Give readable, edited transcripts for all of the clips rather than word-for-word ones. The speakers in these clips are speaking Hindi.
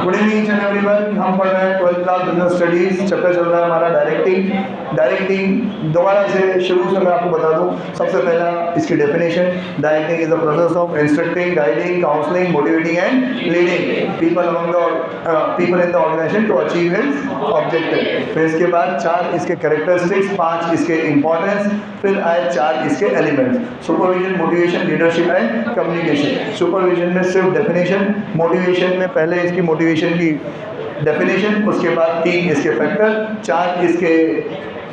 Good evening everyone. हम पढ़ रहे हैं 12th class business studies. Chapter चल रहा है हमारा डायरेक्टिंग। दोबारा से शुरू से मैं आपको बता दूं, सबसे पहला इसकी definition. Directing is the process of instructing, guiding, counseling, motivating and leading people in the organization to achieve his objective. फिर इसके बाद 4 इसके कैरेक्टरिस्टिक्स, 5 इसके इंपॉर्टेंस, फिर आए 4 इसके elements. Supervision, motivation, leadership and communication. Supervision में सिर्फ डेफिनेशन, मोटिवेशन में पहले इसकी मोटिवेशन की डेफिनेशन, उसके बाद 3 इसके फैक्टर, 4 इसके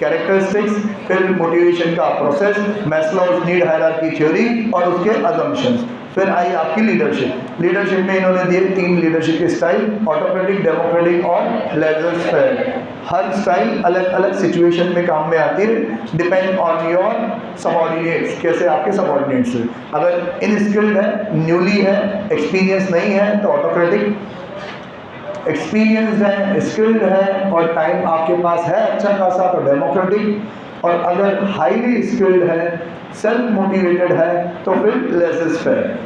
कैरेक्टरिस्टिक्स, फिर मोटिवेशन का process, Maslow's need hierarchy theory और उसके अजम्पशंस। फिर आई आपकी लीडरशिप। लीडरशिप में इन्होंने दिए 3 लीडरशिप के स्टाइल, ऑटोक्रेटिक, डेमोक्रेटिक और लेजर स्फेयर। हर स्टाइल अलग अलग सिचुएशन में काम में आती है, डिपेंड ऑन योर सबऑर्डिनेट्स, कैसे आपके सबऑर्डिनेट्स हैं। अगर इनस्किल्ड है, न्यूली है, एक्सपीरियंस नहीं है तो ऑटोक्रेटिक, एक्सपीरियंस है, स्किल्ड है और टाइम आपके पास है अच्छा खासा तो डेमोक्रेटिक, और अगर हाईली स्किल्ड है, सेल्फ मोटिवेटेड है तो फिर लेसेस फेयर।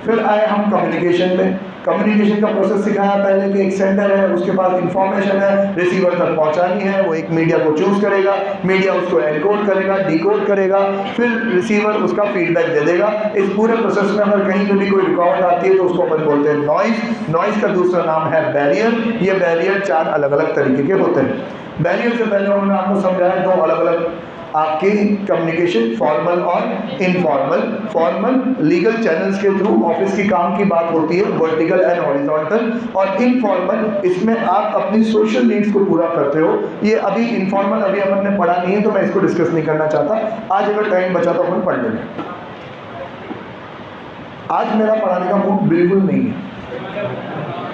फिर आए हम कम्युनिकेशन में। कम्युनिकेशन का प्रोसेस सिखाया पहले कि एक सेंडर है, उसके पास इंफॉर्मेशन है, रिसीवर तक पहुंचानी है, वो एक मीडिया को चूज करेगा, मीडिया उसको एनकोड करेगा, डिकोड करेगा, फिर रिसीवर उसका फीडबैक दे देगा। इस पूरे प्रोसेस में अगर कहीं पे भी कोई रिकॉर्ड आती है तो उसको अपन बोलते हैं नॉइज। नॉइज का दूसरा नाम है बैरियर। ये बैरियर 4 अलग अलग तरीके के होते हैं। बैरियर से पहले उन्होंने आपको समझाया 2 अलग अलग आपकी कम्युनिकेशन, फॉर्मल और इनफॉर्मल। फॉर्मल लीगल चैनल्स के थ्रू ऑफिस की काम की बात होती है, वर्टिकल एंड हॉरिजॉन्टल, और इनफॉर्मल इसमें आप अपनी सोशल नीड्स को पूरा करते हो। ये अभी इनफॉर्मल अभी अपन ने पढ़ा नहीं है तो मैं इसको डिस्कस नहीं करना चाहता। आज अगर टाइम बचा तो अपन पढ़ लेंगे। आज मेरा पढ़ाने का मूड बिल्कुल नहीं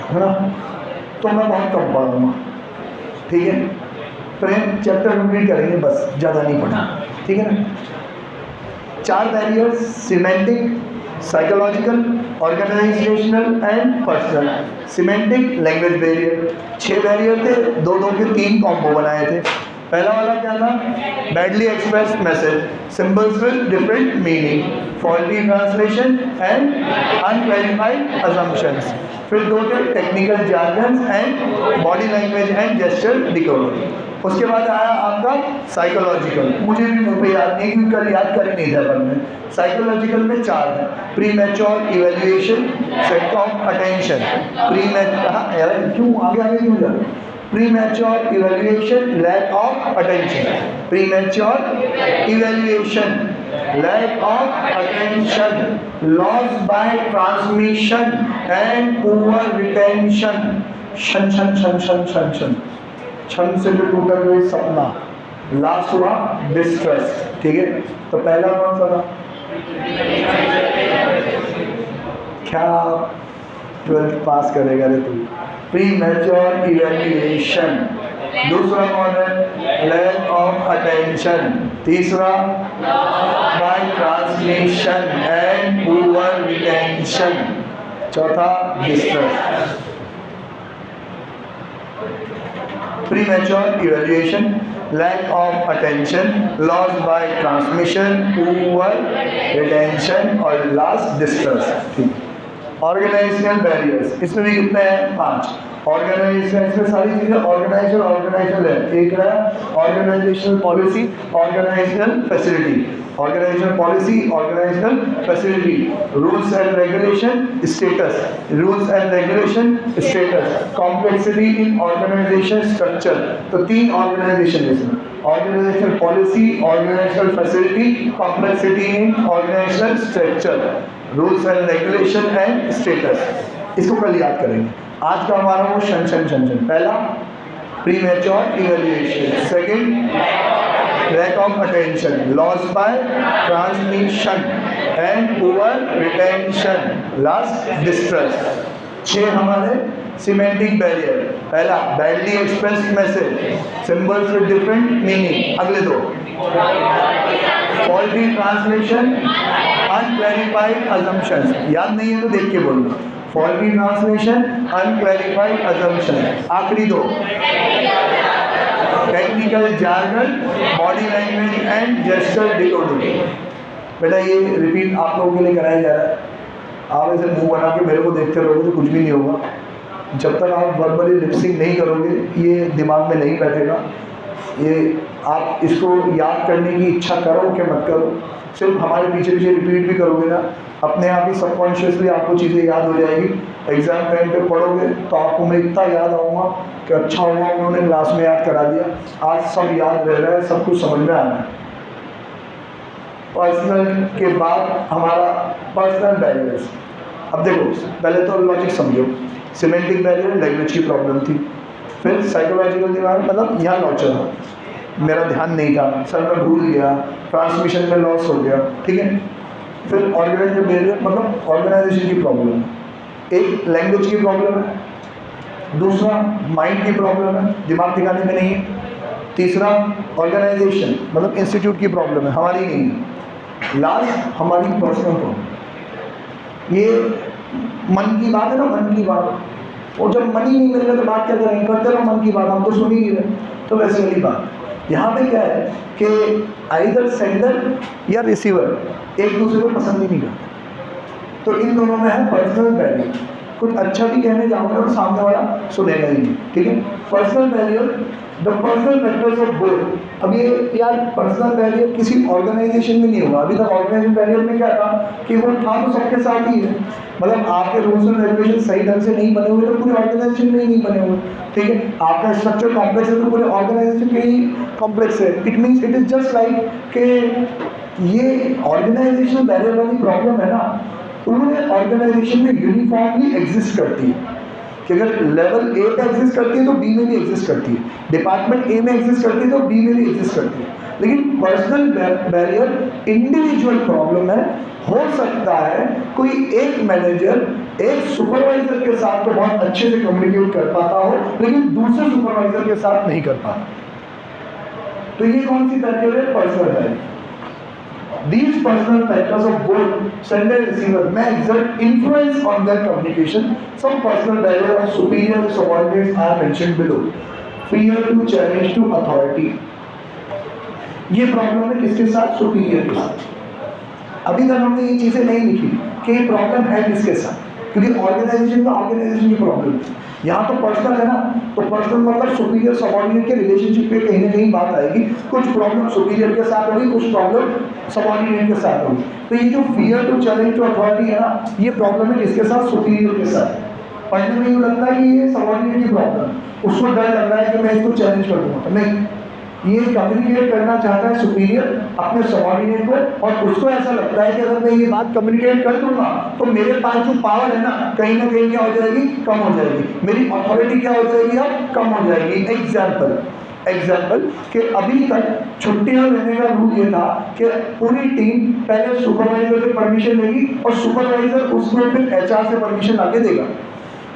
है ना, तो मैं बहुत कम पढ़ाऊंगा, ठीक है। प्रेम चैप्टर कंप्लीट करेंगे बस, ज़्यादा नहीं पढ़ना, ठीक है ना। 4 barriers, semantic, psychological, organizational and personal. Semantic language barrier 6 barrier थे, 2-2 के 3 कॉम्बो बनाए थे। पहला वाला क्या था? Badly expressed message, symbols with different meaning, faulty translation and unclarified assumptions. फिर 2 थे technical jargons and body language and gesture decoding. उसके बाद आया आपका साइकोलॉजिकल। मुझे भी मुंह पे याद नहीं क्योंकि कल याद कर नहीं था अपन में। साइकोलॉजिकल में 4 है, pre mature evaluation, set of attention, क्यों आगे क्यों जा रहे? Premature evaluation, lack of attention. Premature evaluation, lack of attention, loss by transmission and poor retention. शन शन शन शन शन शन शन से जो टूटा हुआ सपना। लास्ट हुआ डिस्ट्रेस, ठीक है। तो पहला कौन सा था? क्या 12th पास करेगा रे तू? Premature evaluation. दूसरा कौन है? Lack of attention. तीसरा by translation and poor retention. चौथा distress. Premature evaluation, lack of attention, loss by transmission, poor retention और लास्ट डिस्ट्रेस, ठीक। ऑर्गेनाइजेशनल बैरियर्स, इसमें भी कितने हैं? 5। ऑर्गेनाइजेशन, इसमें सारी चीजें ऑर्गेनाइजेशनल है। एक है organizational policy, organizational facility. Organizational policy, organizational facility, rules and regulation, status, rules and regulation, status, complexity in organization structure. तो 3 ऑर्गेनाइजेशन है इसमें, organizational policy, organizational facility, complexity in organizational structure, rules and regulation and status. इसको कल याद करेंगे। आज का हमारा वो शन शन शन शन। पहला premature evaluation, second lack of attention, loss by transmission and poor retention, last distress. 6 हमारे सिमेंटिक बैरियर। पहला badly expressed message, symbols with different meaning. अगले 2 फॉल्टी ट्रांसलेशन, अनक्लैरिफाइड अजम्पशंस। याद नहीं है तो देख के बोलना। Faulty translation, unclarified assumption. आखिरी 2 technical jargon, body language and gesture decoding. बेटा ये रिपीट आप लोगों के लिए कराया जा रहा है। आप ऐसे मुंह बना के मेरे को देखते रहोगे तो कुछ भी नहीं होगा। जब तक आप वर्बली लिपसिंग नहीं करोगे ये दिमाग में नहीं बैठेगा। ये आप इसको याद करने की इच्छा करो कि मत करो, सिर्फ हमारे पीछे पीछे रिपीट भी करोगे ना, अपने आप ही सबकॉन्शियसली आपको चीज़ें याद हो जाएगी। एग्ज़ाम टाइम पे पढ़ोगे तो आपको मैं इतना याद आऊँगा कि अच्छा हुआ उन्होंने क्लास में याद करा दिया, आज सब याद रह रहा है, सब कुछ समझ में आ रहा है। पर्सनल के बाद हमारा पर्सनल बैरियर्स। अब देखो, पहले तो लॉजिक समझो, सिमेंटिक बैरियर लैंग्वेज की प्रॉब्लम थी, फिर साइकोलॉजिकल दीवार मतलब यहाँ लॉचर था, मेरा ध्यान नहीं था, सर मैं भूल गया, ट्रांसमिशन में लॉस हो गया, ठीक है। फिर ऑर्गेनाइजेशन बैरियर मतलब ऑर्गेनाइजेशन की प्रॉब्लम, एक लैंग्वेज की प्रॉब्लम है, दूसरा माइंड की प्रॉब्लम है, दिमाग ठिकाने में नहीं है, तीसरा ऑर्गेनाइजेशन मतलब इंस्टीट्यूट की प्रॉब्लम है, हमारी नहीं है, लास्ट हमारी पर्सनल प्रॉब्लम। ये मन की बात है ना, मन की बात, और जब मन ही नहीं मिल रहा तो बात क्या करेंगे, करते रहो मन की बात, हम तो सुन ही रहे। तो वैसे वाली बात यहाँ पे क्या है कि आइदर सेंडर या रिसीवर एक दूसरे को पसंद ही नहीं करते, तो इन दोनों में है पर्सनल बैरियर। कुछ अच्छा भी कहने जाऊँगा तो सामने वाला सुनेगा ही नहीं, ठीक है। Personal barrier, the personal factors of both. अब ये यार पर्सनल बैरियर किसी ऑर्गेनाइजेशन में नहीं हुआ अभी तक। ऑर्गेनाइजेशन बैरियर में क्या था कि वो था तो सबके साथ ही है, मतलब आपके रूल्स एंड रेगुलेशन सही ढंग से नहीं बने हुए तो पूरे ऑर्गेनाइजेशन में ही नहीं बने हुए, ठीक है। आपका स्ट्रक्चर कॉम्प्लेक्स है तो पूरे ऑर्गेनाइजेशन के ही कॉम्प्लेक्स है। It means it is just like कि ये ऑर्गेनाइजेशनल बैरियर वाली प्रॉब्लम है ना, पूरे ऑर्गेनाइजेशन में यूनिफॉर्मली एग्जिस्ट करती है कि अगर लेवल ए पे एग्जिस्ट करती है तो बी में भी एग्जिस्ट करती है, डिपार्टमेंट ए में एग्जिस्ट करती है तो बी में भी एग्जिस्ट करती है। लेकिन पर्सनल बैरियर इंडिविजुअल प्रॉब्लम है। हो सकता है कोई एक मैनेजर एक सुपरवाइजर के साथ तो बहुत अच्छे से कम्युनिकेट कर पाता हो लेकिन दूसरे सुपरवाइजर के साथ नहीं कर पाता, तो ये कौन सी बैरियर है, personal barrier. These personal factors of both sender and receiver may exert influence on their communication. Some personal barriers of superior and subordinates are mentioned below. Fear to challenge to authority. ये प्रॉब्लम है किसके साथ, सुपीरियर के साथ। अभी तक हमने ये चीज़ें नहीं लिखी कि ये प्रॉब्लम है किसके साथ, क्योंकि ऑर्गेनाइजेशन का ऑर्गेनाइजेशन की प्रॉब्लम है। यहाँ तो पर्सनल है ना, तो पर्सनल मतलब सुपीरियर सबऑर्डिनेट के रिलेशनशिप पे कहीं ना कहीं बात आएगी। कुछ प्रॉब्लम सुपीरियर के साथ होगी, कुछ प्रॉब्लम सबऑर्डिनेट के साथ होगी। तो ये जो fear to challenge to authority है ना, ये प्रॉब्लम है किसके साथ, सुपीरियर के साथ। पढ़ने में यूँ लगता है कि ये सबऑर्डिनेट की प्रॉब्लम, उसको डर लग रहा है कि मैं इसको चैलेंज कर दूँगा, नहीं, ये कम्युनिकेट करना चाहता है सुपीरियर अपने सबऑर्डिनेट को, और उसको ऐसा लगता है कि अगर मैं ये बात कम्युनिकेट कर दूंगा तो मेरे पास जो पावर है ना कहीं क्या हो जाएगी, कम हो जाएगी, मेरी अथॉरिटी क्या हो जाएगी, अब कम हो जाएगी। एग्जाम्पल कि अभी तक छुट्टियां लेने का रूल ये था कि पूरी टीम पहले सुपरवाइजर से परमिशन लेगी और सुपरवाइजर उसमें फिर एचआर से परमिशन आके देगा।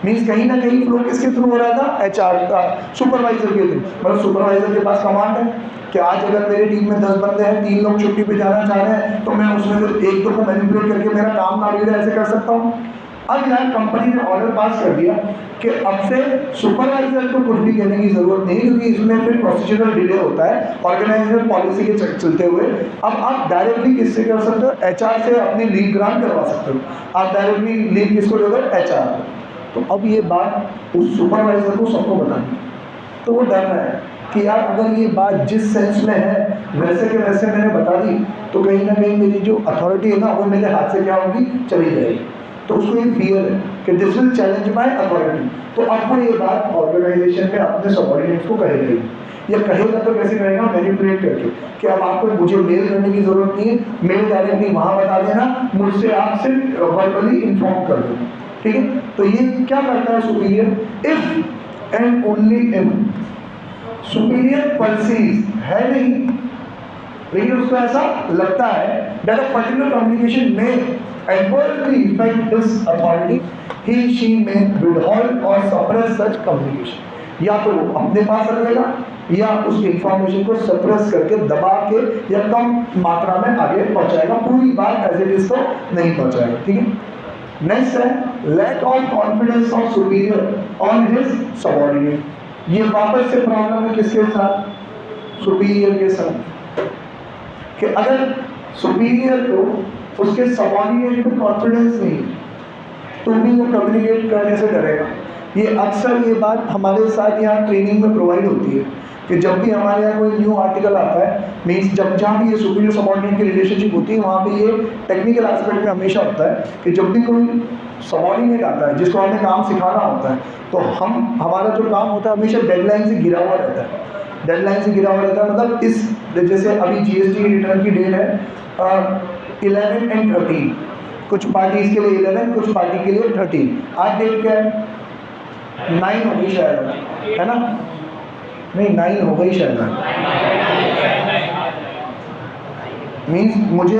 मीन्स कहीं ना कहीं फ्लो किसके थ्रू हो रहा था, एचआर का, सुपरवाइजर के थ्रू। मतलब सुपरवाइजर के पास कमांड है कि आज अगर मेरी टीम में 10 बंदे हैं, 3 लोग छुट्टी पे जाना चाह रहे हैं, तो मैं उसमें से एक दो को मैनिपुलेट करके मेरा काम ना बिगड़े ऐसे कर सकता हूँ। अब यार कंपनी ने ऑर्डर पास कर दिया कि अब से सुपरवाइजर को कुछ भी कहने की जरूरत नहीं, क्योंकि इसमें फिर प्रोसीजरल डिले होता है ऑर्गेनाइजेशन पॉलिसी के चलते हुए। अब आप डायरेक्टली किससे कर सकते हो, एचआर से अपनी लीव ग्रांट करवा सकते हो। आप डायरेक्टली लीव किसको दोगे, एचआर। तो अब ये बात उस सुपरवाइजर को सबको बतानी, तो वो डर रहा है कि यार अगर ये बात जिस सेंस में है वैसे के वैसे मैंने बता दी तो कहीं ना कहीं मेरी जो अथॉरिटी है ना वो मेरे हाथ से क्या होगी, चली जाएगी। तो उसको ये फियर है कि this will challenge my authority. तो अब वो ये बात ऑर्गेनाइजेशन में अपने सबऑर्डिनेट्स को कहेगा, या कहेगा तो कैसे कहेगा, मैनिपुलेट करके कि अब आपको मुझे मेल करने की जरूरत नहीं है, मेल डायरेक्टली वहाँ बता देना, मुझसे आप सिर्फ वर्बली इन्फॉर्म कर दो, ठीक है। तो ये क्या करता है superior, if and only if superior perceive है नहीं, लेकिन उसको ऐसा लगता है दैट अ पर्टिकुलर कम्युनिकेशन में adversely affect his authority, he she may withhold or suppress such communication। या तो वो अपने पास रख लेगा या उस इंफॉर्मेशन को सप्रेस करके दबा के या कम मात्रा में आगे पहुंचाएगा, पूरी बात एज इट इज तो नहीं पहुंचाएगा, ठीक है। नेक्स्ट है lack of confidence of superior on his subordinate. ये वापस से प्रॉब्लम है किसके साथ, सुपीरियर के साथ, कि अगर सुपीरियर को उसके सबऑर्डिनेट में कॉन्फिडेंस नहीं तो भी वो कम्युनिकेट करने से डरेगा। ये अक्सर ये बात हमारे साथ यहाँ ट्रेनिंग में प्रोवाइड होती है कि जब भी हमारे यहाँ कोई न्यू आर्टिकल आता है, मीन्स जब जहाँ भी ये सुपीरियर सबऑर्डिनेट की रिलेशनशिप होती है वहाँ पे ये टेक्निकल एस्पेक्ट में हमेशा होता है कि जब भी कोई सबऑर्डिनेट आता है जिसको हमें काम सिखाना होता है, तो हमारा जो काम होता है हमेशा डेडलाइन से घिरा हुआ रहता है। डेडलाइन से घिरा हुआ रहता है मतलब इस, जैसे अभी जीएसटी रिटर्न की डेट है 11 एंड 13, कुछ पार्टीज के लिए 11, कुछ पार्टी के लिए 13। आज डेट क्या है? 9 हो गई शायद, है ना? नहीं 9 हो गई शायद। मीन्स मुझे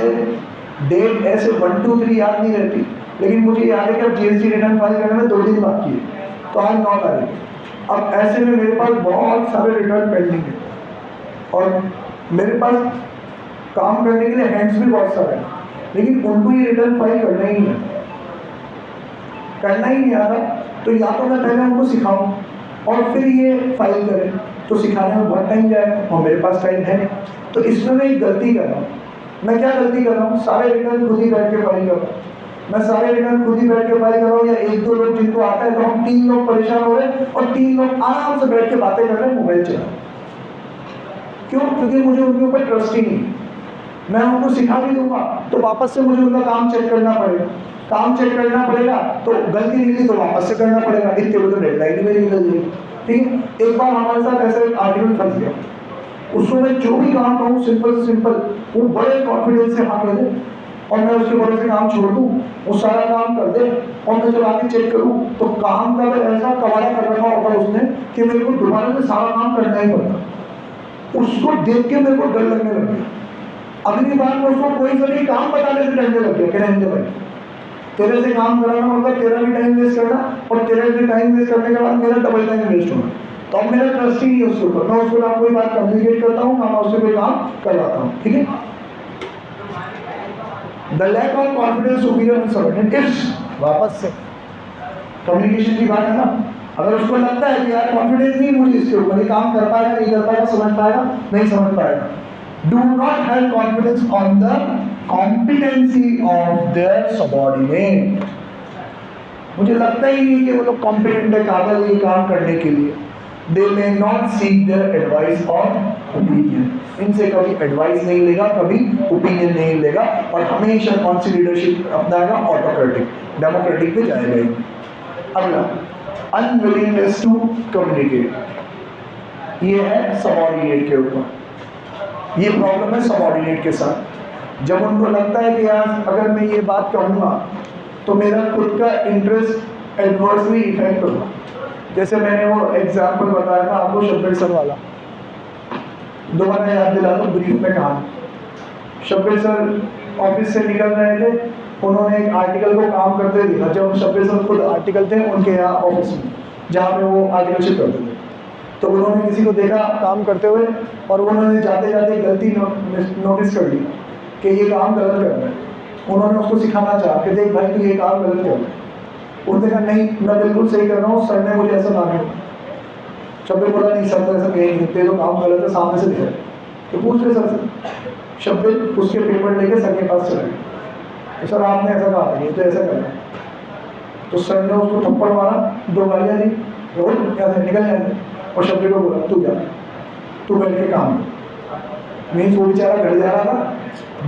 डेट ऐसे 1 2 3 याद नहीं रहती, लेकिन मुझे याद है कि अब जीएसटी रिटर्न फाइल करने में 2 दिन बाकी है, तो आज 9 तारीख। अब ऐसे में मेरे पास बहुत सारे रिटर्न पेंडिंग है और मेरे पास काम करने के लिए हैंड्स भी बहुत सारे हैं, लेकिन उनको ये रिटर्न फाइल करना ही नहीं है, करना ही नहीं आता। तो या तो मैं पहले उनको सिखाऊं और फिर ये फाइल करें, तो सिखाने में बहुत टाइम जाएगा और मेरे पास टाइम है नहीं। तो इसमें मैं एक गलती कर रहा हूँ। मैं क्या गलती कर रहा हूँ? सारे रिटर्न खुद ही बैठ के फाइल कर रहा हूँ। मैं सारे रिटर्न खुद ही बैठ के फाइल कर रहा हूँ, या 1 2 लोग जिनको आता है, तो हम 3 लोग परेशान हो रहे हैं और 3 लोग आराम से बैठ के बातें कर रहे हैं, मोबाइल चला। क्यों? क्योंकि मुझे उनके ऊपर ट्रस्ट ही नहीं। मैं उनको सिखा भी दूंगा तो वापस से मुझे उनका काम चेक करना पड़ेगा, काम चेक करना पड़ेगा तो गलती निकली तो वापस से करना पड़ेगा, इतने बजे डेडलाइन में निकल जाएगी। ठीक है, एक बार हमारे साथ ऐसा एक आर्टिकल फंस गया, उसमें मैं जो भी काम कहूँ सिंपल से सिंपल, वो बड़े कॉन्फिडेंस से हाँ कह दे और मैं उसके भरोसे काम छोड़ दूँ, वो सारा काम कर दे और मैं जब आके चेक करूँ तो काम का ऐसा कवाड़ा कर रखा होगा उसने कि मेरे को दोबारा से सारा काम करना ही पड़ता। उसको देख के मेरे को डर लगने लग गया। अगली बार में उसको कोई सा भी काम बताने से डरने लग गया कि नहीं भाई, तेरे से काम कराना मतलब तेरा भी टाइम वेस्ट करना और तेरे से टाइम वेस्ट करने के बाद मेरा डबल टाइम वेस्ट होना। तो अब मेरा ट्रस्ट ही नहीं है उसके ऊपर, मैं उसको ना कोई बात कम्युनिकेट करता हूँ ना मैं उससे कोई काम करवाता हूँ। ठीक है, the lack of confidence superior and subordinate, वापस से कम्युनिकेशन की बात है ना। अगर उसको लगता है कि यार कॉन्फिडेंस नहीं मुझे इसके ऊपर, ये काम कर पाएगा नहीं कर पाएगा, समझ पाएगा नहीं समझ पाएगा, do not have confidence on the competency of their subordinate। मुझे लगता ही नहीं कि वो लोग कॉम्पिटेंट है काबिल ये काम करने के लिए। They may not seek their advice or opinion। इनसे कभी एडवाइस नहीं लेगा, कभी ओपिनियन नहीं लेगा और हमेशा कौन सी लीडरशिप अपनाएगा? ऑटोक्रेटिक, डेमोक्रेटिक पे जाएगा। अगला, अनविलिंगनेस टू कम्युनिकेट, ये है सबऑर्डिनेट के ऊपर। ये प्रॉब्लम है सबऑर्डिनेट के साथ। जब उनको लगता है कि यार अगर मैं ये बात कहूँगा तो मेरा खुद का इंटरेस्ट एडवर्सली इफेक्ट होगा। जैसे मैंने वो एग्जाम्पल बताया था आपको शब्बीर सर वाला, दोबारा याद दिला दो ब्रीफ में कहानी। शब्बीर सर ऑफिस से निकल रहे थे, उन्होंने एक आर्टिकल को काम करते देखा। जब शब्बीर सर खुद आर्टिकल थे उनके यहाँ ऑफिस में जहाँ पे वो आर्टिकलशिप करते थे, तो उन्होंने किसी को देखा काम करते हुए और उन्होंने जाते जाते गलती नोटिस कर ली कि ये काम गलत कर रहा है। उन्होंने उसको सिखाना चाहा कि देख भाई तू ये काम गलत कर रहा है। उसने कहा नहीं मैं बिल्कुल सही कर रहा हूँ, सर ने मुझे ऐसा माना। शब्बीर बोला नहीं सर तो ऐसा कहीं नहीं दिखते, तो काम गलत है सामने से दिखा। तो पूछ रहे सर से, शब्बीर उसके पेपर लेके सर के पास चले गए, तो सर आपने ऐसा कहा था, ये तो ऐसा करना। तो सर ने उसको थप्पड़ मारा, 2 गालियाँ दी, निकल जाए। और शब्बीर को बोला तू जा, तू बैठ के काम। मीन्स वो बेचारा घर जा रहा था,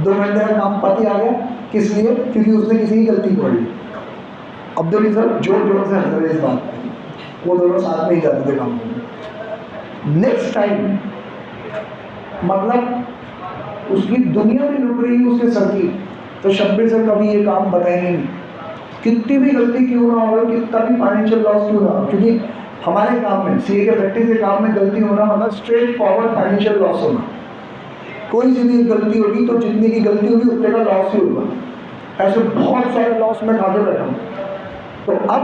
2 घंटे का काम पाती आ गया। किस लिए? क्योंकि उसने किसी की गलती पकड़ ली। अब्दुल सर जोर जोर से हंस रहे इस बात पे, वो दोनों साथ में ही जाते थे काम करने। नेक्स्ट टाइम मतलब उसकी दुनिया में लुट रही है उसके सर की, तो शब्बीर सर कभी ये काम बताएंगे नहीं, कितनी भी गलती क्यों ना हो, कितना भी फाइनेंशियल लॉस क्यों ना हो। क्योंकि हमारे काम में सीए के प्रैक्टिस के काम में गलती होना मतलब स्ट्रेट फॉरवर्ड फाइनेंशियल लॉस होना। कोई सी भी गलती होगी तो जितनी की गलती होगी उतने का लॉस ही होगा। ऐसे बहुत सारे लॉस में खाते बैठा हूँ। तो अब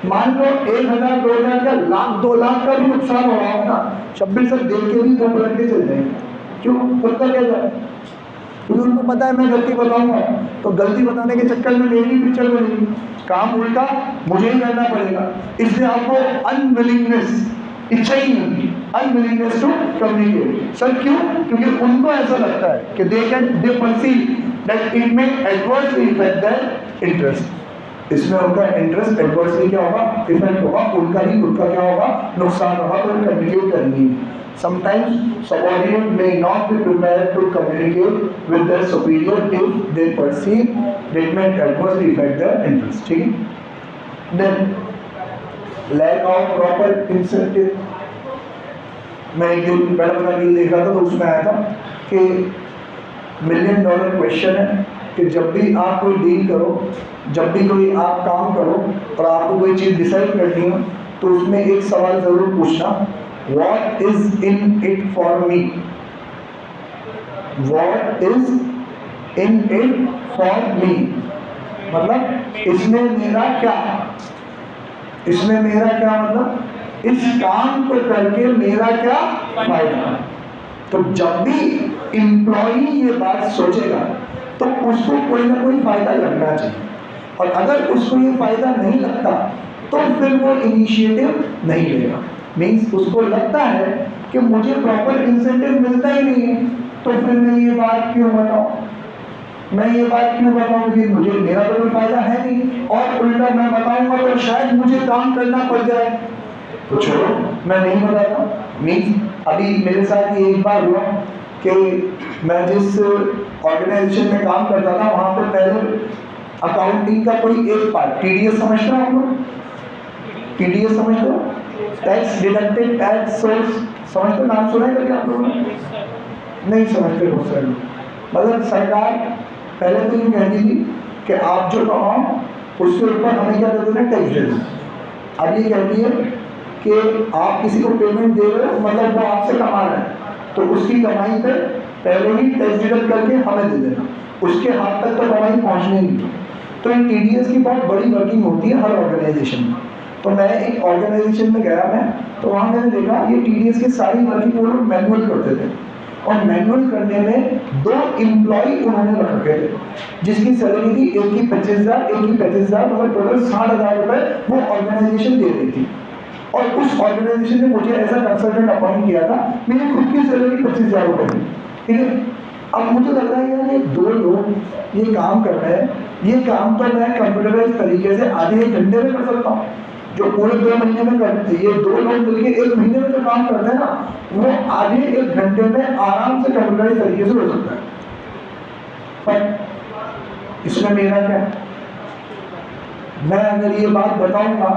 मान लो 1,000 2,000 का लाख 2 लाख का भी नुकसान हो रहा है ना, शब्बीर सर देख के भी दम रख के चल जाएंगे। क्यों? पता क्या जाए, क्योंकि उनको पता है मैं गलती बताऊंगा तो गलती बताने के चक्कर में मेरी पिक्चर बनेगी, काम उल्टा मुझे ही करना पड़ेगा। इसलिए आपको अनविलिंगनेस, इच्छा ही नहीं होगी, अनविलिंगनेस टू कम्युनिकेट। सर क्यों? क्योंकि उनको ऐसा लगता है कि दे perceive that it may adversely effect their interest. इसमें उनका इंटरेस्ट एडवर्सली क्या होगा, इफेक्ट होगा, उनका ही खुद का क्या होगा, नुकसान होगा, तो कम्युनिकेट करेंगे। Sometimes subordinate may not be prepared to communicate with their superior if they perceive that may adversely effect their interest. ठीक है। Then lack of proper incentive. मैं एक दिन बड़ा रील देख रहा था तो उसमें आया था कि $1 मिलियन क्वेश्चन है कि जब भी आप कोई डील करो, जब भी कोई आप काम करो और आपको कोई चीज़ डिसाइड करनी हो तो उसमें एक सवाल ज़रूर पूछना, what is in it for me, what is in it for me, मतलब इसमें मेरा क्या, इसमें मेरा क्या, मतलब इस काम को करके मेरा क्या फायदा। तो जब भी एम्प्लॉई ये बात सोचेगा तो उसको कोई ना कोई फायदा लगना चाहिए, और अगर उसको ये फायदा नहीं लगता तो फिर वो इनिशिएटिव नहीं लेगा। मीन्स उसको लगता है कि मुझे प्रॉपर इंसेंटिव मिलता ही नहीं है, तो फिर मैं ये बात क्यों बताऊं, मैं ये बात क्यों बताऊं कि मुझे मेरा तो कोई फायदा है नहीं, और उल्टा मैं बताऊंगा तो शायद मुझे काम करना पड़ जाए, तो छोड़ो मैं नहीं बताता। मीन्स अभी मेरे साथ ये एक बार हुआ कि मैं जिस ऑर्गेनाइजेशन में काम करता था वहाँ पर पहले अकाउंटिंग का कोई एक पार्ट, टीडीएस समझते हो आप लोग, टीडीएस समझते हो, टैक्स डिडक्टेड एट सोर्स, समझते हो, नाम सुना है कभी आप लोगों ने? नहीं समझते बहुत सारे लोग। मतलब सरकार पहले तो ये कहती थी कि आप जो कमाओ उसके ऊपर हमें क्या देते हैं, टैक्स दे दो। अब ये कहती है कि आप किसी को पेमेंट दे रहे हो, मतलब वो आपसे कमा रहा है, तो उसकी कमाई पे पहले ही टैक्स डिडक्ट करके हमें दे देना, उसके हाथ तक तो कमाई पहुंचने नहीं। तो इन टीडीएस की बहुत बड़ी वर्किंग होती है हर ऑर्गेनाइजेशन में। तो मैं एक ऑर्गेनाइजेशन में गया मैं, तो वहाँ मैंने देखा ये टीडीएस की सारी वर्किंग वो लोग मैनुअल करते थे, और मैनुअल करने में 2 एम्प्लॉय उन्होंने रख रखे थे, जिसकी सैलरी थी एक की 25,000, एक की 35,000, मतलब टोटल 60,000 रुपए वो ऑर्गेनाइजेशन दे रही थी। और उस ऑर्गेनाइजेशन ने मुझे एज अ कंसल्टेंट अपॉइंट किया था, मेरी खुद की सैलरी 25,000 रुपए थी। ठीक है। अब मुझे लग रहा है यार ये 2 लोग ये काम कर रहे हैं, ये काम तो मैं कंप्यूटराइज तरीके से आधे 1 घंटे में कर सकता हूँ, जो पूरे 2 महीने में करते हैं, ये 2 लोग मिलकर 1 महीने में जो काम करते हैं ना, वो आधे 1 घंटे में आराम से कंप्यूटराइज तरीके से हो सकता है। पर इसमें मेरा क्या, मैं अगर ये बात बताऊंगा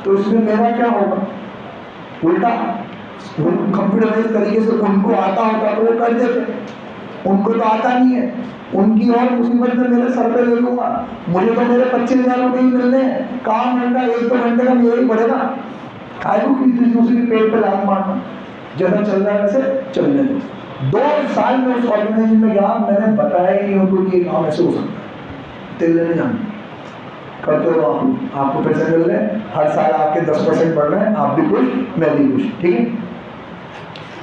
तो इसमें मेरा क्या होगा, उल्टा कंप्यूटराइज तरीके से उनको आता होता तो वो कर देते, उनको तो आता नहीं है, उनकी और मुसीबत में मेरे सर पे ले लूंगा, मुझे तो मेरे 25,000 रुपये ही मिलने हैं, काम घंटा 1-2 घंटे का मेरा ही पड़ेगा, कायू की दूसरी पेट पे लाभ मारना, जैसा चल रहा है वैसे चलने दो। 2 साल में उस ऑर्गेनाइजेशन में गया, मैंने बताया ही नहीं उनको कि ये काम ऐसे हो सकता है, तेल लेने जाना करते हो आप, आपको पैसे मिल रहे हैं, हर साल आपके 10% बढ़ रहे हैं, आप भी खुश मैं भी खुश। ठीक है।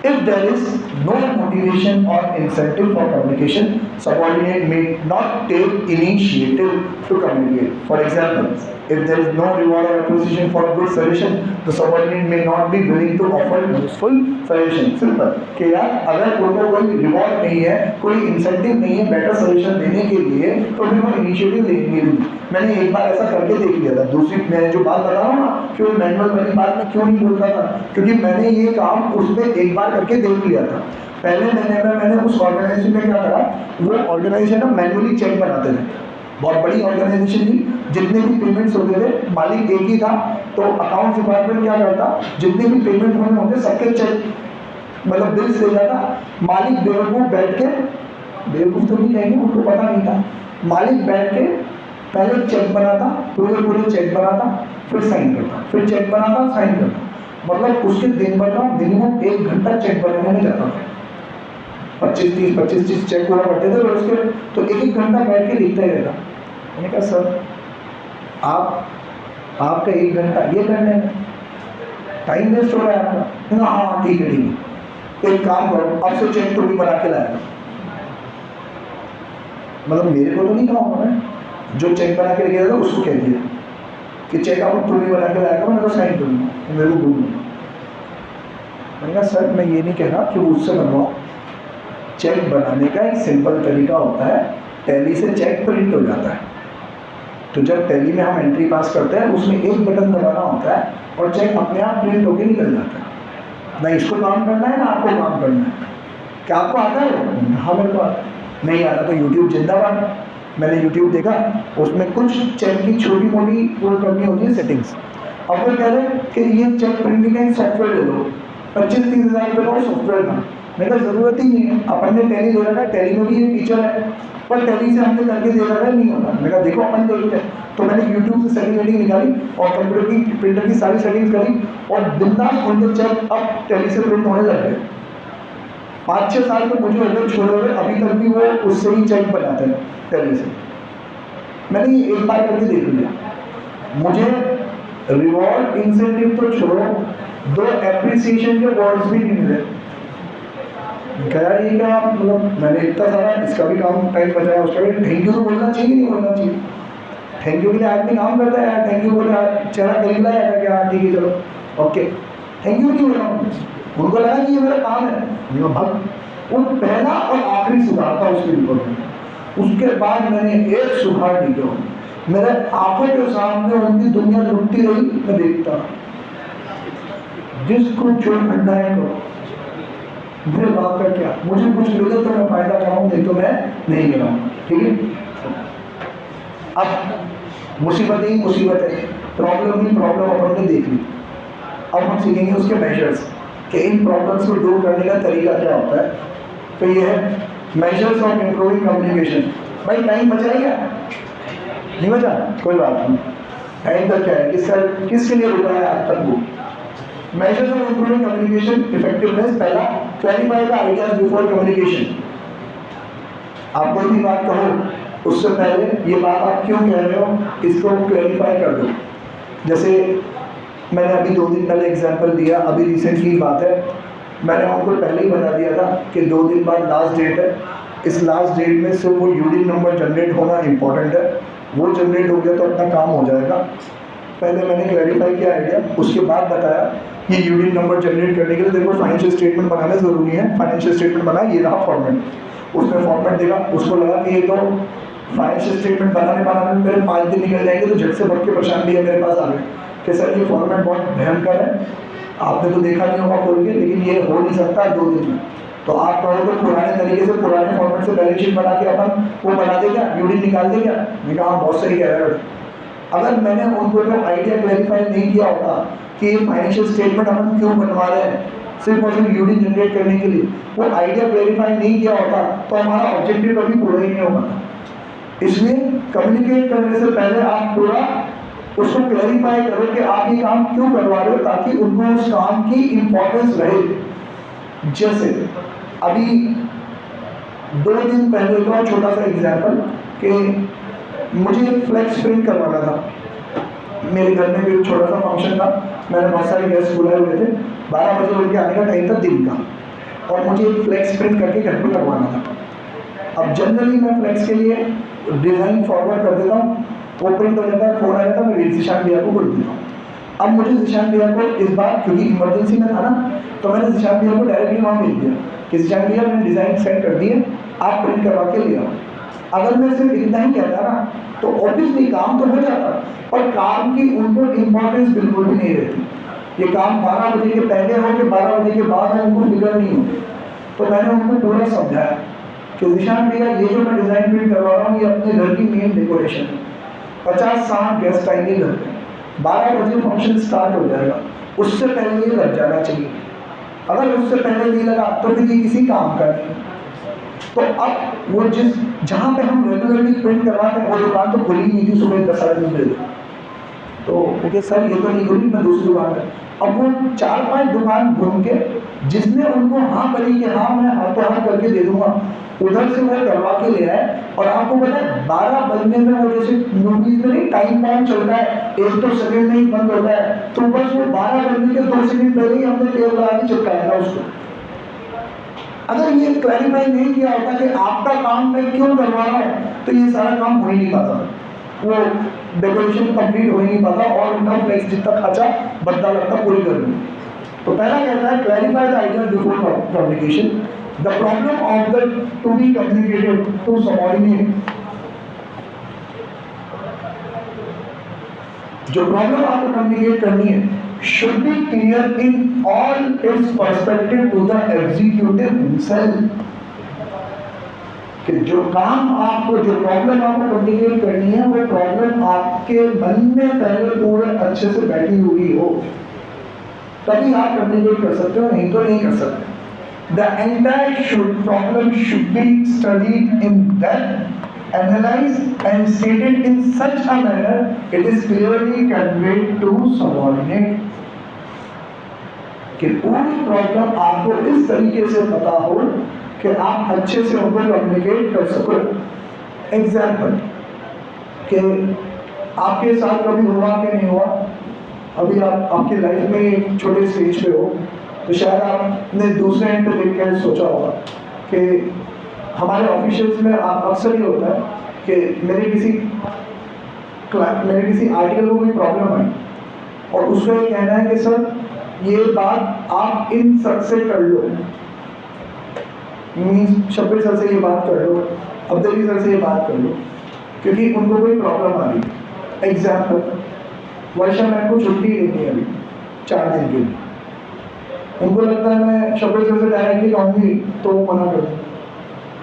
If there is no motivation or incentive for communication, subordinate may not take initiative to communicate. For example, if there is no reward or appreciation for a good solution, the subordinate may not be willing to offer useful solution. Simple. कि यार अगर उनको कोई रिवॉर्ड नहीं है, कोई इंसेंटिव नहीं है बेटर सोल्यूशन देने के लिए, तो फिर वो इनिशिएटिव लेंगे नहीं। मैंने एक बार ऐसा करके देख लिया था। दूसरी मैं जो बात बता रहा हूँ ना कि वो मैनुअल वाली बात मैं क्यों नहीं बोलता था, क्योंकि मैंने ये काम उसमें एक बार करके देख लिया था। पहले मैंने उस ऑर्गेनाइजेशन में क्या करा, वो ऑर्गेनाइजेशन ना मैनुअली चेक बनाते थे, बहुत बड़ी ऑर्गेनाइजेशन थी, जितने भी पेमेंट्स होते थे मालिक एक ही था, तो अकाउंट्स डिपार्टमेंट क्या करता, जितने भी पेमेंट होने होते सबके चेक मतलब बिल्स ले जाता, मालिक बेवकूफ़ बैठ के, बेवकूफ़ तो नहीं कहेंगे, उनको पता नहीं था, मालिक बैठ के पहले चेक बनाता, पूरे चेक बनाता, फिर साइन करता, फिर चेक बनाता, साइन करता, मतलब उसके दिन भर का मिनिमम 1 घंटा चेक बनाने में जाता था। 25-30 चेक हुआ करते थे रोज के, तो 1-1 घंटा बैठ के लिखता ही रहता। मैंने कहा सर आपका 1 घंटा ये करने में टाइम वेस्ट हो रहा है आपका। हाँ ठीक है, एक काम करो अब से चेक तो भी बना के लाया, मतलब मेरे को तो नहीं कहा उन्होंने, जो चेक बना के लेके था उसको कह दिया कि चेक आप तुम ही बना के लाया करो, मैं तो साइन करूँगा, मेरे को बोलूँगा। मैंने कहा सर मैं ये नहीं कह रहा कि उससे बनवाओ, चेक बनाने का एक सिंपल तरीका होता है, टैली से चेक प्रिंट हो जाता है, तो जब टैली में हम एंट्री पास करते हैं उसमें एक बटन दबाना होता है और चेक अपने आप प्रिंट होकर निकल जाता है। ना इसको काम करना है ना आपको काम करना है। क्या आपको आता है? हाँ मेरे को आता है। नहीं आता तो यूट्यूब जिंदाबाद। मैंने यूट्यूब देखा, उसमें कुछ चेक की छोटी मोटी वो करनी होती है सेटिंग्स। अब वो कह रहे हैं कि ये चेक प्रिंटिंग का सॉफ्टवेयर ले लो, 25-30 हज़ार रुपये का सॉफ्टवेयर का। मेरे को ज़रूरत ही नहीं है, अपन ने टैली ले रखा है, टैली में भी ये फीचर है, पर टैली से हमने करके दे रखा है, नहीं होता। मैंने कहा देखो अपन देखते हैं। तो मैंने यूट्यूब से सेटिंग वेटिंग निकाली और कंप्यूटर की प्रिंटर की सारी सेटिंग्स करी और बिंदास उनके चेक अब टैली से प्रिंट होने लग गए। 5-6 साल तो मुझे उधर छोड़े हुए, अभी तक भी वो उससे ही चेक बनाते हैं टैली से। मैंने ये एक बार करके देख लिया। मुझे रिवॉर्ड इंसेंटिव तो छोड़ो, 2 एप्रिसिएशन के अवार्ड्स भी नहीं मिले। यार ये क्या, मतलब मैंने इतना सारा इसका भी काम टाइम बचाया, उसका भी थैंक यू तो बोलना चाहिए, नहीं बोलना चाहिए? थैंक यू के लिए आदमी काम करता है यार, थैंक यू बोले चेहरा खरीद लाया था क्या, ठीक है चलो ओके, थैंक यू नहीं बोल रहा हूँ। उनको लगा कि ये मेरा काम है, भग वो पहला और आखिरी सुधार था उसके रिपोर्ट में। उसके बाद मैंने एक सुधार नहीं किया। मेरे आंखों के सामने उनकी दुनिया लुटती रही, मैं देखता जिसको जो अन्याय करो, मेरे बात का क्या, मुझे कुछ मिले तो मैं फायदा कराऊं, नहीं तो मैं नहीं गिराऊंगा। ठीक है। अब मुसीबत ही मुसीबत है, प्रॉब्लम ही प्रॉब्लम अपन ने देख ली। अब हम सीखेंगे उसके मेजर्स कि इन प्रॉब्लम्स को दूर करने का तरीका क्या होता है। तो ये है मेजर्स ऑफ इम्प्रूविंग कम्युनिकेशन। भाई टाइम बचा है क्या? नहीं बचा? कोई बात नहीं। टाइम का क्या है, किसके लिए रुका है आज तक वो? Measures of improving communication effectiveness. पहला, clarify the ideas before communication. आप कोई भी बात कहो उससे पहले ये बात आप क्यों कह रहे हो, इसको क्लैरिफाई कर दो। जैसे मैंने अभी 2 दिन पहले एग्जांपल दिया, अभी रिसेंट की बात है, मैंने उनको पहले ही बता दिया था कि 2 दिन बाद लास्ट डेट है। इस लास्ट डेट में सिर्फ वो यूनिट नंबर जनरेट होना इम्पॉर्टेंट है, वो जनरेट हो गया तो अपना काम हो जाएगा। पहले मैंने क्लैरिफाई किया आइडिया, उसके बाद बताया ये यूनिट नंबर जनरेट करने के लिए देखो फाइनेंशियल स्टेटमेंट बनाना जरूरी है। फाइनेंशियल स्टेटमेंट बना, ये रहा फॉर्मेट, उसने फॉर्मेट देखा, उसको लगा कि ये तो फाइनेंशियल स्टेटमेंट बनाने में मेरे 5 दिन निकल जाएंगे, तो झट से बढ़ के परेशान भी है मेरे पास आ गए कि सर ये फॉर्मेट बहुत भयंकर है, आपने तो देखा नहीं होगा खोल के, लेकिन ये हो नहीं सकता 2 दिन में। तो आप कहो तो पुराने तरीके से पुराने फॉर्मेट से बैलेंस शीट बना के अपन वो बना दे क्या, यूनिट निकाल दे क्या? मैं कहा बहुत सही कह रहे हो। अगर मैंने उनको जो आइडिया क्लैरिफाई नहीं किया होता कि ये फाइनेंशियल स्टेटमेंट हम क्यों बनवा रहे हैं, सिर्फ और सिर्फ यूनिट जनरेट करने के लिए, वो आइडिया क्लैरिफाई नहीं किया होता तो हमारा ऑब्जेक्टिव कभी पूरा ही नहीं होगा। इसलिए कम्युनिकेट करने से पहले आप पूरा उसको क्लैरिफाई करो कि आप ये काम क्यों करवा रहे हो, ताकि उनको उस काम की इंपॉर्टेंस रहे। जैसे अभी 2 दिन पहले का छोटा सा एग्जाम्पल कि मुझे फ्लेक्स प्रिंट करवाना था। मेरे घर में भी एक छोटा सा फंक्शन था, मैंने बहुत सारे गेस्ट बुलाए हुए थे, 12 बजे उनके आने का टाइम था दिन का, और मुझे एक फ्लेक्स प्रिंट करके घर पर करवाना था। अब जनरली मैं फ्लेक्स के लिए डिज़ाइन फॉरवर्ड कर देता हूँ, वो प्रिंट हो जाता है, फोन आ जाता है, मैं जिशान भैया को बोल देता हूँ। अब मुझे जिशान भैया को इस बार, क्योंकि इमरजेंसी में था ना, तो मैंने जिशान भैया को डायरेक्टली वहाँ भेज दिया कि जिशान भैया मैंने डिज़ाइन सेंड कर दिए, आप प्रिंट करवा के ले आओ। अगर मैं सिर्फ इतना ही कहता ना तो ऑब्वियसली काम तो हो जाता, और काम की उनको इम्पोर्टेंस बिल्कुल भी नहीं रहती। ये काम 12 बजे के पहले हो कि 12 बजे के बाद हो, उनको फिक्र नहीं होती। तो मैंने उनको पूरा समझाया कि जिशान भैया ये जो मैं डिज़ाइन प्रिंट करवा रहा हूँ ये अपने घर की मेन डेकोरेशन है, 50-60 गेस्ट आएंगे घर पे, 12 बजे फंक्शन स्टार्ट हो जाएगा, उससे पहले ये लग जाना चाहिए। अगर उससे पहले नहीं लगा तो फिर ये किसी काम का नहीं। तो अब वो जहाँ पे हम रेगुलरली प्रिंट करवाते हैं वो दुकान तो खुली नहीं थी सुबह 10-10:30 बजे, तो ओके सर ये तो नहीं खुली, मैं दूसरी दुकान है। अब वो 4-5 दुकान घूम के जिसने उनको हाँ करी कि हाँ मैं हाथों हाथ करके दे दूंगा, उधर से वो करवा के ले आए। और आपको पता है 12 बजने में वो जैसे मूवीज में नहीं टाइम बॉम्ब चलता है, 1-2 सेकंड में ही बंद होता है, तो बस वो 12 बजने के 2 सेकंड पहले ही हमने टेबल लगा के चिपकाया था उसको। अगर ये क्लैरिफाई नहीं किया होता कि आपका काम मैं क्यों करवा रहा हूँ, तो ये सारा काम हो ही नहीं पाता, वो डेकोरेशन कंप्लीट हो ही नहीं पाता, और उनका फ्लेक्स जितना खर्चा बढ़ता लगता पूरी घर में। तो पहला कहता है clarify the idea before communication. The problem of the to be communicated to subordinate. जो प्रॉब्लम आपको कम्युनिकेट करनी है should be clear in all its perspective to the executive himself। कि जो काम आपको, जो प्रॉब्लम आपको कम्युनिकेट करनी है, वो प्रॉब्लम आपके मन में पहले पूरे अच्छे से बैठी हुई हो, तभी आप कम्युनिकेट कर सकते हो, नहीं तो नहीं कर सकते। The entire problem should be studied in depth, analyzed and stated in such a manner it is clearly conveyed to subordinate। कि पूरी प्रॉब्लम आपको इस तरीके से पता हो कि आप अच्छे से उनको कम्युनिकेट कर सको। एग्जाम्पल कि आपके साथ कभी हुआ कि नहीं हुआ, अभी आप आपकी लाइफ में एक छोटे स्टेज पे हो, तो शायद आपने दूसरे एंड पे देख कर सोचा होगा कि हमारे ऑफिशियल्स में अक्सर ये होता है कि मेरे किसी आर्टिकल को कोई प्रॉब्लम आई और उसमें ये कहना है कि सर ये बात आप इन सर से कर लो, शब्बीर सर से ये बात कर लो, अब्दुल्ली सर से ये बात कर लो, क्योंकि उनको कोई प्रॉब्लम आ रही। एग्जाम्पल, वर्षा मैम को छुट्टी लेनी है अभी 4 दिन के लिए, उनको लगता है मैं शब्बीर सर से डायरेक्टली कहूँगी तो वो मना कर दूँ,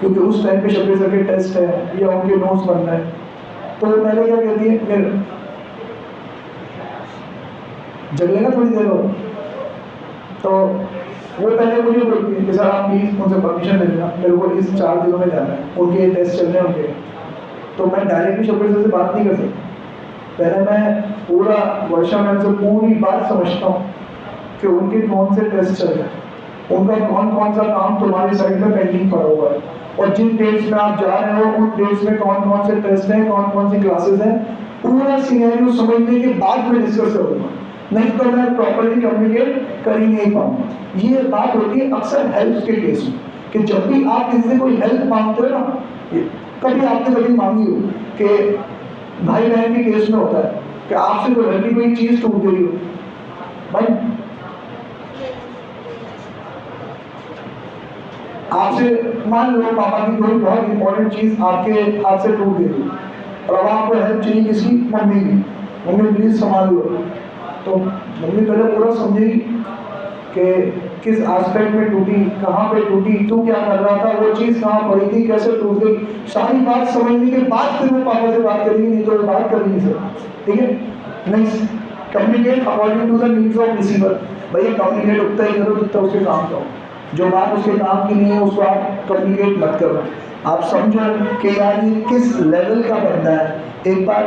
क्योंकि उस टाइम पे शब्बीर सर के टेस्ट है या उनके नोट्स बन रहे हैं। तो मैंने क्या कहती है, मेरे जगलेगा थोड़ी देर हो, तो वो पहले मुझे बोलती है कि सर आप प्लीज़ उनसे परमिशन ले लेना, मेरे को इस 4 दिनों में जाना है, उनके टेस्ट चल रहे हैं उनके। तो मैं डायरेक्टली शब्बीर सर से बात नहीं कर सकता, पहले मैं पूरा वर्षा मैम से पूरी बात समझता हूँ कि उनके कौन से टेस्ट चल रहे हैं, उनका कौन कौन सा काम तुम्हारी साइड में पेंडिंग पड़ा हुआ है, और जिन डेट्स में आप जा रहे हो उन डेट्स में कौन कौन से टेस्ट हैं, कौन कौन सी क्लासेस हैं, पूरा सिनेरियो समझने के बाद में डिस्कस करूँगा, नहीं तो मैं प्रॉपर्ली कम्युनिकेट कर ही नहीं पाऊंगा। ये बात होती है अक्सर हेल्प के केस में, कि जब भी आप किसी से कोई हेल्प मांगते हो ना, कभी आपने कभी मांगी हो कि भाई बहन के केस में होता है कि आपसे कोई घर की कोई चीज टूट गई हो, भाई आपसे मान लो पापा की कोई बहुत इंपॉर्टेंट चीज आपके हाथ से टूट गई और अब आपको हेल्प चाहिए किसी मम्मी की, मम्मी प्लीज संभाल लो, तो मम्मी पहले पूरा समझेगी कि किस एस्पेक्ट में टूटी, कहाँ पे टूटी, तू क्या कर रहा था, वो चीज़ कहाँ पड़ी थी, कैसे टूट गई, सारी बात समझने के बाद फिर वो पापा से बात करेंगे, नहीं तो बात करेंगे सर। ठीक है, next, communicate according to the needs of receiver. भैया कम्युनिकेट उतना ही करो जितना उसके काम का हो, जो बात उसके काम की नहीं है उसको आप कम्युनिकेट मत करो, आप समझो कि यार ये किस लेवल का बंदा है। एक बार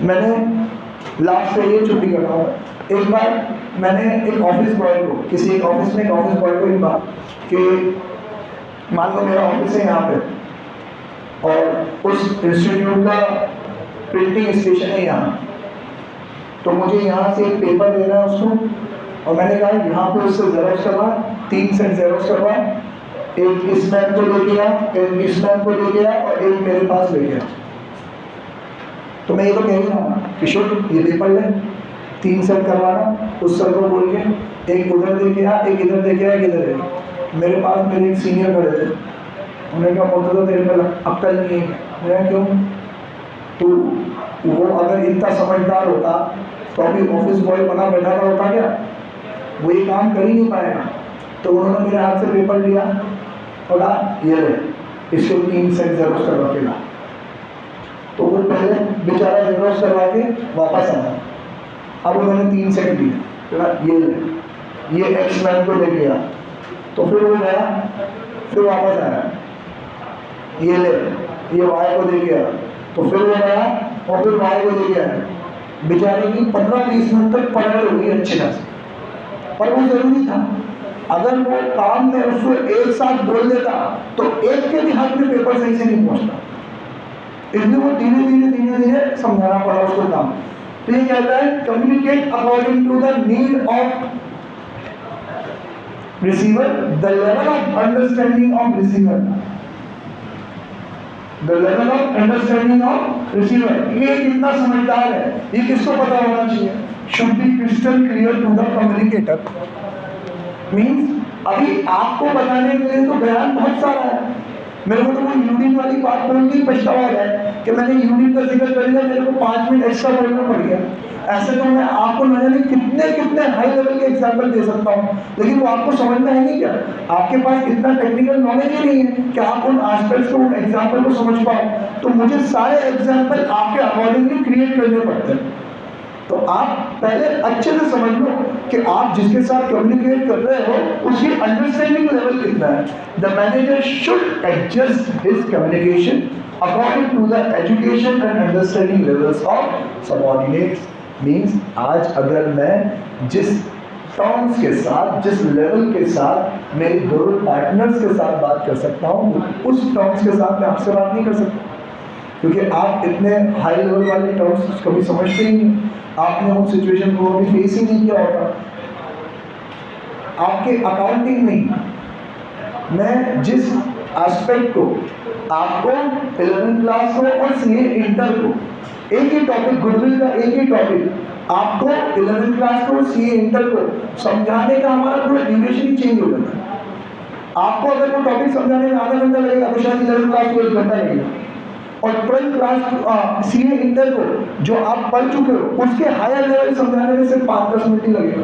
मैंने लास्ट से ये छुट्टी कर रहा हूँ, एक बार मैंने एक ऑफिस बॉय को, किसी एक ऑफिस में एक ऑफिस बॉय को ये बात कि मान लो मेरा ऑफिस है यहाँ पे और उस इंस्टीट्यूट का प्रिंटिंग स्टेशन है यहाँ, तो मुझे यहाँ से एक पेपर देना है उसको, और मैंने कहा यहाँ पे उससे जेरोक्स करवा, 3 सेट जेरोक्स करवा, एक इस मैम को लेके आ, एक इस मैम को लेके आ और एक मेरे पास लेके आ। तो मैं ये तो कह ही रहा हूँ किशोर ये पेपर ले, 3 सेट करवाना, उस सर को बोल के एक उधर देके आ, एक इधर देके आ, एक इधर है। मेरे पास मेरे एक सीनियर खड़े थे, उन्होंने कहा बोलता था तेरे में अक्ल नहीं है। मैं क्यों, तो वो अगर इतना समझदार होता तो अभी ऑफिस बॉय बना बैठा था होता क्या, वो ये काम कर ही नहीं पाएगा। तो उन्होंने मेरे हाथ से पेपर लिया और ये ले, इसको 3 सेट जेरोक्स करवा के ला। तो वो पहले बेचारा जेरोक्स करवा के वापस आया, अब उन्होंने 3 सेट दिए, ये ले, ये एक्स मैन को ले गया, तो फिर वो गया, फिर वापस आया, ये ले, ये वाई को दे गया, तो फिर वो गया और फिर वाई को दे गया। बेचारे की 15-20 मिनट तक पढ़ाई हुई अच्छी तरह से, पर वो जरूरी था। अगर वो काम में उसको एक साथ बोल देता तो एक के भी हाथ में पेपर सही से नहीं पहुंचता, इसलिए वो धीरे धीरे समझाना पड़ा उसको काम। तो ये कहता है communicate according to the need of receiver, the level of understanding of receiver, the level of understanding of receiver. ये कितना समझदार है ये किसको पता होना चाहिए, should be crystal clear to the communicator. Means अभी आपको बताने के लिए तो बयान बहुत सारा है, मेरे को तो वो यूनिट वाली बात बोल के पछतावा है कि मैंने यूनिट का जिक्र कर लिया, मेरे को 5 मिनट एक्स्ट्रा बोलना पड़ गया। ऐसे तो मैं आपको न जाने कितने कितने हाई लेवल के एग्जाम्पल दे सकता हूँ, लेकिन वो आपको समझ में आएंगे क्या? आपके पास इतना टेक्निकल नॉलेज ही नहीं है कि आप उन एस्पेक्ट्स को, उन एग्जाम्पल को समझ पाओ। तो मुझे सारे एग्जाम्पल आपके अकॉर्डिंगली क्रिएट करने पड़ते हैं। तो आप पहले अच्छे से समझ लो कि आप जिसके साथ कम्युनिकेट कर रहे हो उसकी अंडरस्टैंडिंग लेवल कितना है। The manager should adjust his communication according to the education and understanding levels of subordinates. Means आज अगर मैं जिस टर्म्स के साथ, जिस लेवल के साथ मेरे दोनों पार्टनर्स के साथ बात कर सकता हूँ, उस टर्म्स के साथ मैं आपसे बात नहीं कर सकता, क्योंकि आप इतने हाई लेवल वाले टर्म्स कभी समझते ही नहीं, आपने उन सिचुएशन को कभी फेस ही नहीं किया होता। आपके अकाउंटिंग में मैं जिस एस्पेक्ट को आपको 11th क्लास को और सीए इंटर को एक ही टॉपिक, गुडविल का एक ही टॉपिक आपको 11th क्लास को सीए इंटर को समझाने का हमारा पूरा ड्यूरेशन ही चेंज हो जाता है। आपको अगर वो टॉपिक समझाने में आधा घंटा लगेगा तो शायद 11th क्लास को 1 घंटा लगेगा, और 12th क्लास सीए इंटर को जो आप पढ़ चुके हो उसके हायर लेवल समझाने में सिर्फ 5-10 मिनट ही लगेगा।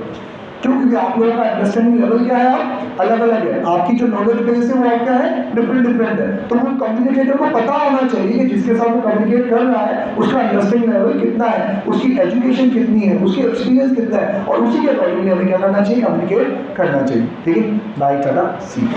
क्यों? क्योंकि आप लोगों का अंडरस्टैंडिंग लेवल क्या है, अलग अलग है, आपकी जो नॉलेज बेस है वो क्या है, डिफरेंट है। तो वो कम्युनिकेटर को पता होना चाहिए कि जिसके साथ वो कम्युनिकेट कर रहा है उसका अंडरस्टैंडिंग लेवल कितना है, उसकी एजुकेशन कितनी है, उसकी एक्सपीरियंस कितना है, और उसी के अकॉर्डिंगली हमें क्या करना चाहिए, कम्युनिकेट करना चाहिए। ठीक है, बाय टाटा सी।